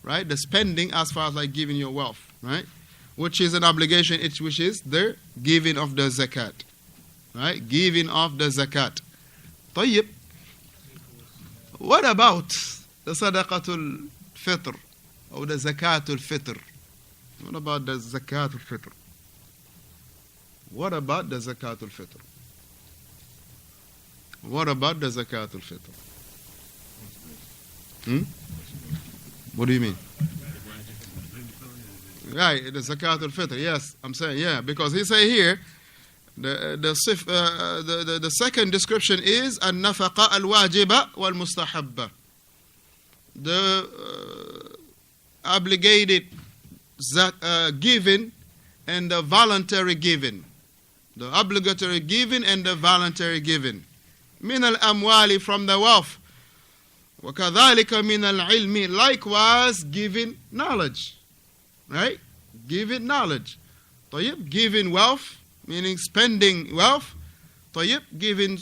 right? The spending as far as like giving your wealth, right? Which is an obligation, which is the giving of the zakat, right? Giving of the zakat. طيب. What about the sadaqatul fitr or the zakatul fitr? What about the zakatul fitr? What about the zakatul fitr? What about the zakatul fitr? What do you mean? Right, the zakatul fitr. Yes, I'm saying, yeah, because he say here, the second description is an-nafaqa al-wajiba wal-mustahabba. The obligated giving and the voluntary giving. The obligatory giving and the voluntary giving. Min al-amwali, from the wealth. وَكَذَلِكَ مِنَ الْعِلْمِ, likewise giving knowledge. Right? Giving knowledge. طيب, giving wealth, meaning spending wealth. طيب, giving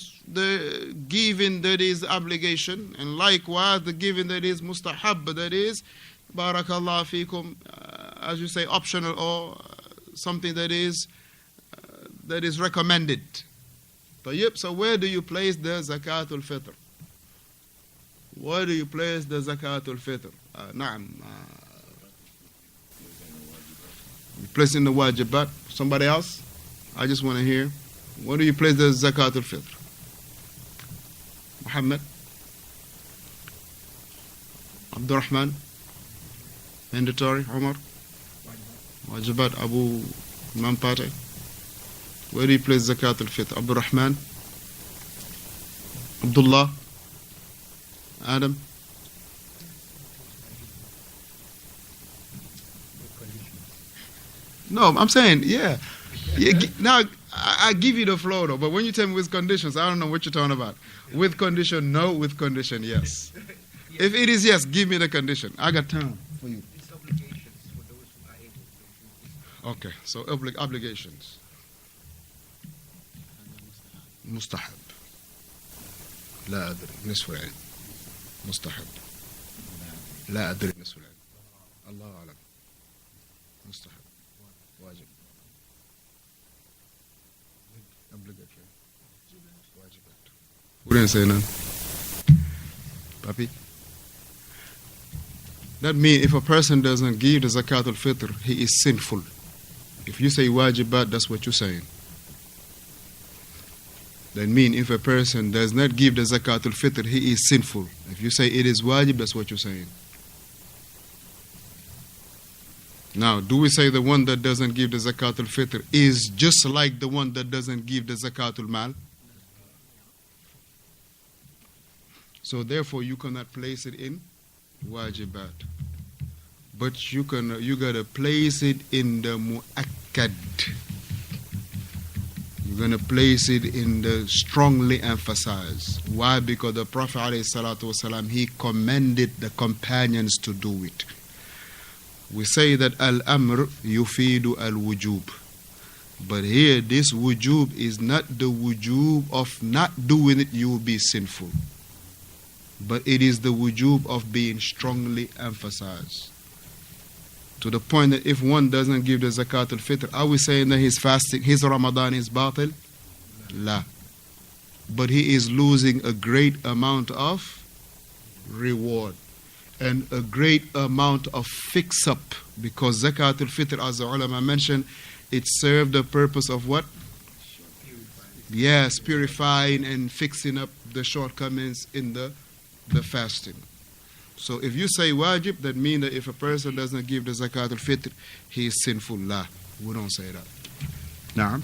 that is obligation, and likewise the giving that is mustahab, that is barakallah fikum, as you say, optional, or something that is recommended. طيب, so where do you place the zakatul fitr? Where do you place the zakatul fitr? Naam. You place in the wajibat. Somebody else? I just want to hear. Where do you place the zakatul fitr? Muhammad? Abdurrahman? Mandatory? Umar? Wajibat? Abu Mampate? Where do you place zakatul fitr? Abdurrahman? Abdullah? Adam? No, I'm saying, yeah. Now, I give you the flow, though, but when you tell me with conditions, I don't know what you're talking about. With condition, no. With condition, yes. If it is yes, give me the condition. I got time for you. It's obligations for those who are able to. Okay, so obligations. مستحب. لا أدري نصف العلم. مستحب. لا أدري نصف العلم. الله أعلم. مستحب. واجب. Obligatory. واجبات. Who didn't say none? Papi? That means if a person doesn't give the zakatul fitr, he is sinful. If you say wajibat, that's what you're saying. That means if a person does not give the zakatul fitr, he is sinful. If you say it is wajib, that's what you're saying. Now, do we say the one that doesn't give the zakatul fitr is just like the one that doesn't give the zakatul mal? So therefore, you cannot place it in wajibat. But you gotta place it in the mu'akkad. You're gonna place it in the strongly emphasized. Why? Because the Prophet ﷺ, he commended the companions to do it. We say that al-amr yufidu al-wujub. But here, this wujub is not the wujub of not doing it, you will be sinful. But it is the wujub of being strongly emphasized. To the point that if one doesn't give the zakat al-fitr, are we saying that his fasting, his Ramadan is batil? La. But he is losing a great amount of reward and a great amount of fix-up, because zakat al-fitr, as the ulama mentioned, it served the purpose of what? Yes, purifying and fixing up the shortcomings in the fasting. So if you say wajib, that means that if a person doesn't give the zakat al-fitr, he is sinful. La, we don't say that. Naam.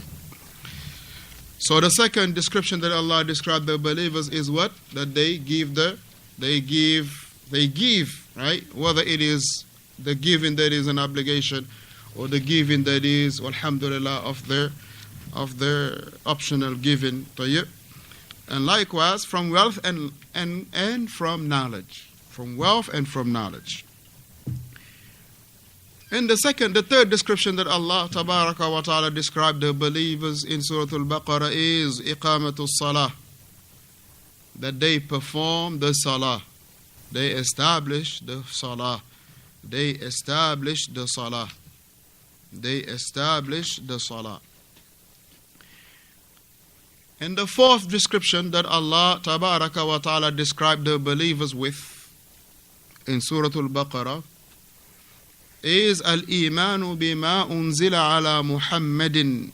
So the second description that Allah described the believers is what? That they give, right? Whether it is the giving that is an obligation or the giving that is, alhamdulillah, of their optional giving. And likewise from wealth and from knowledge. From wealth and from knowledge. And the third description that Allah Tabaraka wa Ta'ala described the believers in Surah Al-Baqarah is iqamatul salah. That they perform the salah. They establish the salah. They establish the salah. They establish the salah. And the fourth description that Allah Tabaraka wa Ta'ala described the believers with in Surah Al-Baqarah is Al-Imanu bima unzila ala Muhammadin.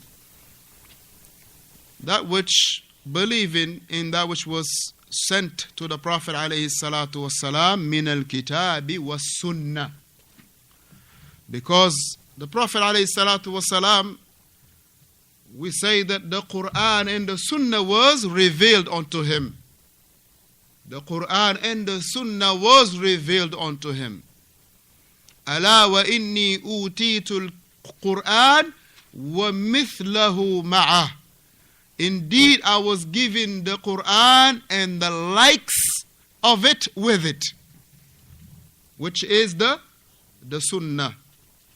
That which, believing in that which was sent to the Prophet alayhi salatu wasalam min al-kitabi was-sunnah. Because the Prophet alayhi salatu wasalam, we say that the Quran and the Sunnah was revealed unto him. The Quran and the Sunnah was revealed unto him. Ala wa inni utitul Quran wa mithlahu ma'ah. Indeed, I was given the Quran and the likes of it with it, which is the Sunnah,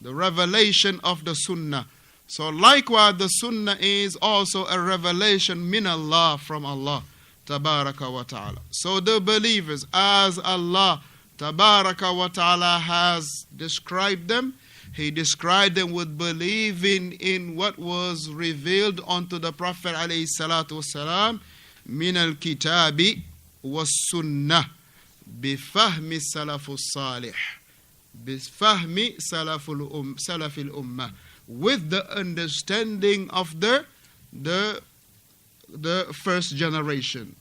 the revelation of the Sunnah. So likewise, the Sunnah is also a revelation min Allah, from Allah Tabaraka wa Ta'ala. So the believers, as Allah Tabaraka wa Ta'ala has described them, He described them with believing in what was revealed unto the Prophet alayhi salatu wasalam min al-kitabi was-sunnah bifahmi salafus salih, bifahmi salafil ummah, with the understanding of the first generation,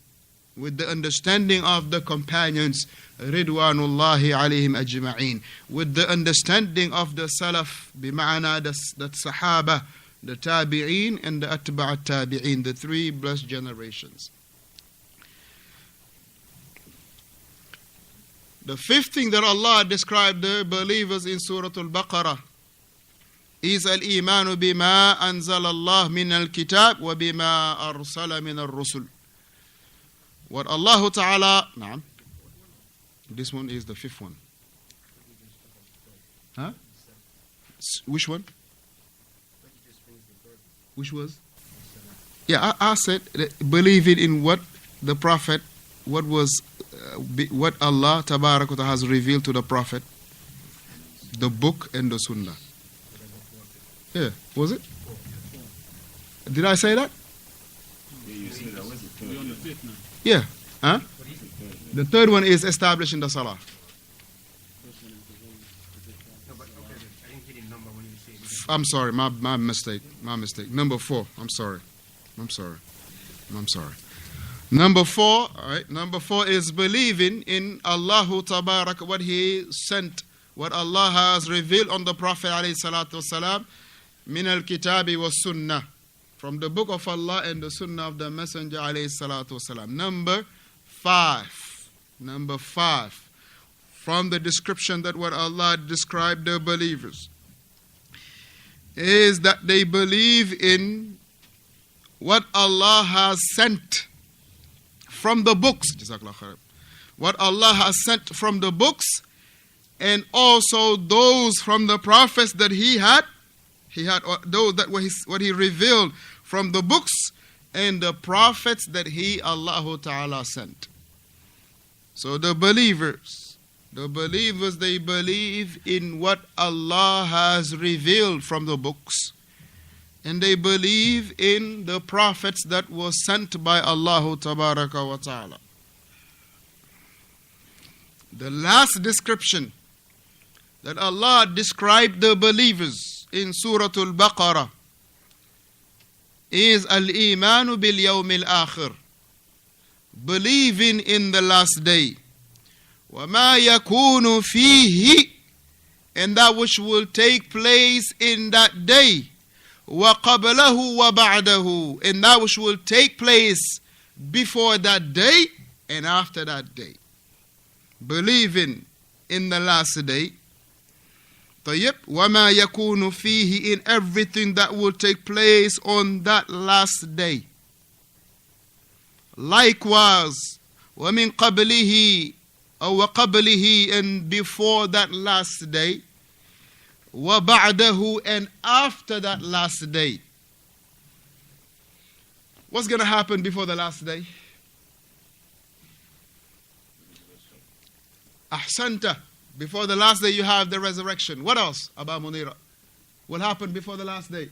with the understanding of the companions, Ridwanullahi alayhim ajma'in, with the understanding of the Salaf, bima'ana the Sahaba, the Tabi'een, and the Atba' Tabi'een, the three blessed generations. The fifth thing that Allah described the believers in Surah Al-Baqarah is al-imanu bima anzala Allah min al-kitab wa bima arsala min al-rusul. What Allah Ta'ala... Naam. This one is the fifth one. Huh? Which one? Which was? Yeah, I said believing in what the Prophet, what Allah Tabarak wa Ta'ala has revealed to the Prophet, the book and the Sunnah. Yeah, was it? Did I say that? Yeah, you said that was the third. We're on the fifth now. Yeah. Huh? The third one is establishing the salah. No, but okay, I didn't get a number when you said. I'm sorry, my mistake. Number 4. I'm sorry. Number 4, all right. Number 4 is believing in Allahu Tabarak, what He sent, what Allah has revealed on the Prophet alayhi salatu wasalam, min al-kitabi was sunnah, from the book of Allah and the sunnah of the Messenger alayhi salatu wasalam. Number 5, from the description that what Allah described the believers, is that they believe in what Allah has sent from the books. What Allah has sent from the books, and also those from the prophets that He had those that what He revealed from the books and the prophets that He, Allah Ta'ala, sent. So the believers, they believe in what Allah has revealed from the books, and they believe in the prophets that were sent by Allah Tabaraka wa Ta'ala. The last description that Allah described the believers in Surah Al-Baqarah is al-imanu bil yawmil akhir, believing in the last day, wa ma yakunu fihi, and that which will take place in that day, wa qablahu wa ba'dahu, and that which will take place before that day and after that day. Believing in the last day. طيب, وَمَا يَكُونُ فِيهِ, in everything that will take place on that last day. Likewise, وَمِن قَبْلِهِ, or وَقَبْلِهِ, and before that last day, وَبَعْدَهُ, and after that last day. What's going to happen before the last day? Ahsanta. Before the last day, you have the resurrection. What else, Aba Munira? Will happen before the last day?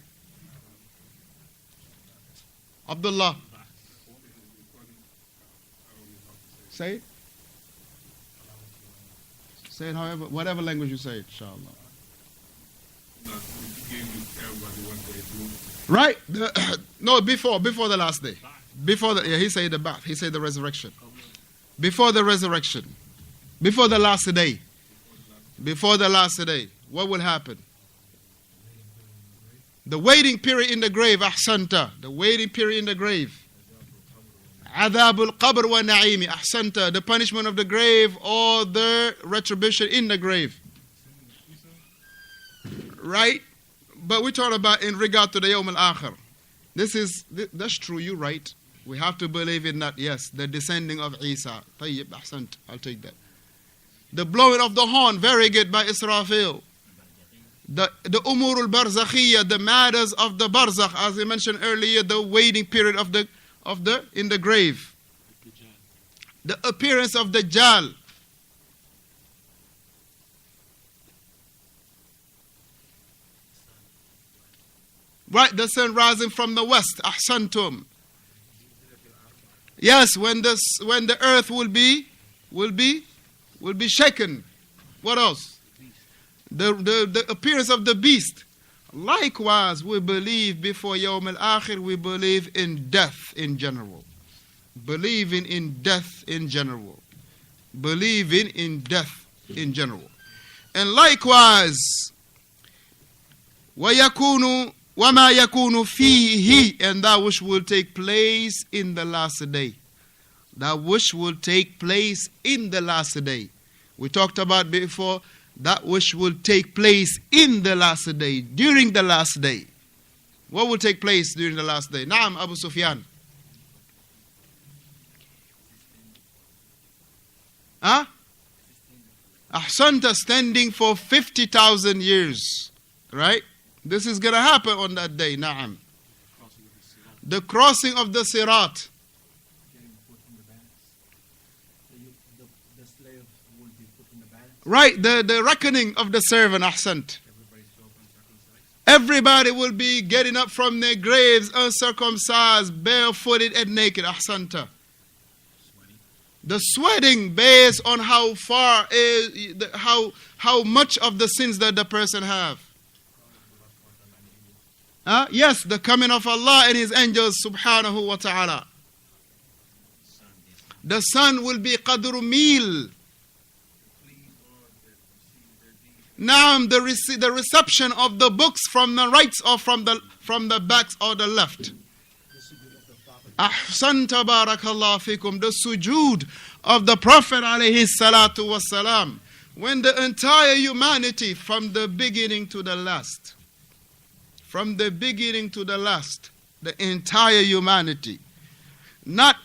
Abdullah. Say it. Say it however, whatever language you say it, inshallah. Right? No, before the last day. He said the bath. He said the resurrection. Before the resurrection. Before the last day. Before the last day. What will happen? The waiting period in the grave. Ahsanta. The waiting period in the grave. Adhabul qabr wa na'imi. Ahsanta. The punishment of the grave or the retribution in the grave. Right? But we talk about in regard to the Yawm al-Akhir. That's true, you're right. We have to believe in that, yes. The descending of Isa. Tayyib, ahsant. I'll take that. The blowing of the horn, very good, by Israfil. The umur al-barzakhiyya, the matters of the barzakh, as I mentioned earlier, the waiting period in the grave. The appearance of the Dajjal. Right, the sun rising from the west. Ahsantum. Yes, when the earth will be shaken. What else? The appearance of the beast. Likewise, we believe before Yawm al-Akhir, we believe in death in general. Believing in death in general. Believing in death in general. And likewise, وَيَكُونُ وَمَا يَكُونُ فِيهِ, and that which will take place in the last day. That which will take place in the last day. We talked about before, that which will take place in the last day, during the last day. What will take place during the last day? Naam, Abu Sufyan. Huh? Ahsanta, standing for 50,000 years. Right? This is going to happen on that day. Naam. The crossing of the Sirat. Right, the reckoning of the servant, ahsant. Everybody will be getting up from their graves, uncircumcised, barefooted and naked, ahsanta. The sweating based on how far how much of the sins that the person have. Yes, the coming of Allah and His angels, subhanahu wa ta'ala. The sun will be qadru mil. Now the reception of the books from the right or from the backs or the left. Ahsanta barakallah fikum. The sujood of the Prophet alayhi salatu wasalam. When the entire humanity from the beginning to the last. From the beginning to the last. The entire humanity. Not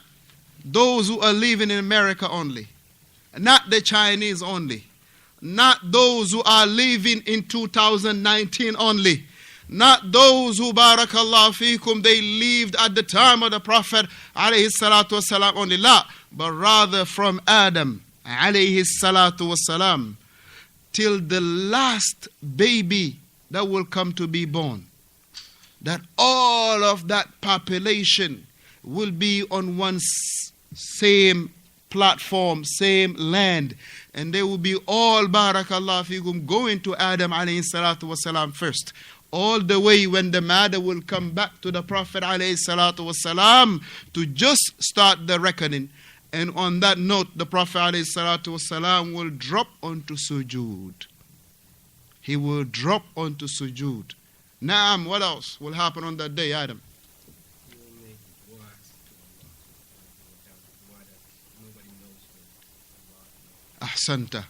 those who are living in America only. Not the Chinese only. Not those who are living in 2019 only. Not those who, barakallah fikum, they lived at the time of the Prophet alayhi salatu wasalam only. La, but rather from Adam alayhi salatu wasalam till the last baby that will come to be born. That all of that population will be on one same platform, same land. And they will be all, barakallah fikum, going to Adam alayhi salatu wasalam first. All the way when the matter will come back to the Prophet alayhi salatu wasalam to just start the reckoning. And on that note, the Prophet alayhi salatu wasalam will drop onto sujood. He will drop onto sujood. Naam, what else will happen on that day, Adam? Ahsanta.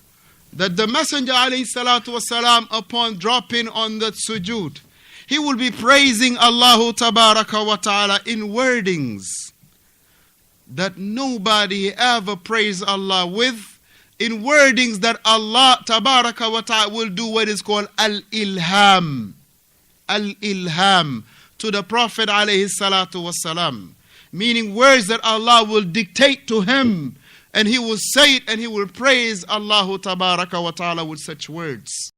That the Messenger alayhi salatu wasalam, upon dropping on that sujood, he will be praising Allah tabaraka wa ta'ala in wordings that nobody ever praised Allah with, in wordings that Allah tabaraka wa ta'ala will do what is called al-ilham. Al-ilham to the Prophet alayhi salatu wasalam. Meaning words that Allah will dictate to him. and he will say it and he will praise Allah tabaraka wa ta'ala with such words.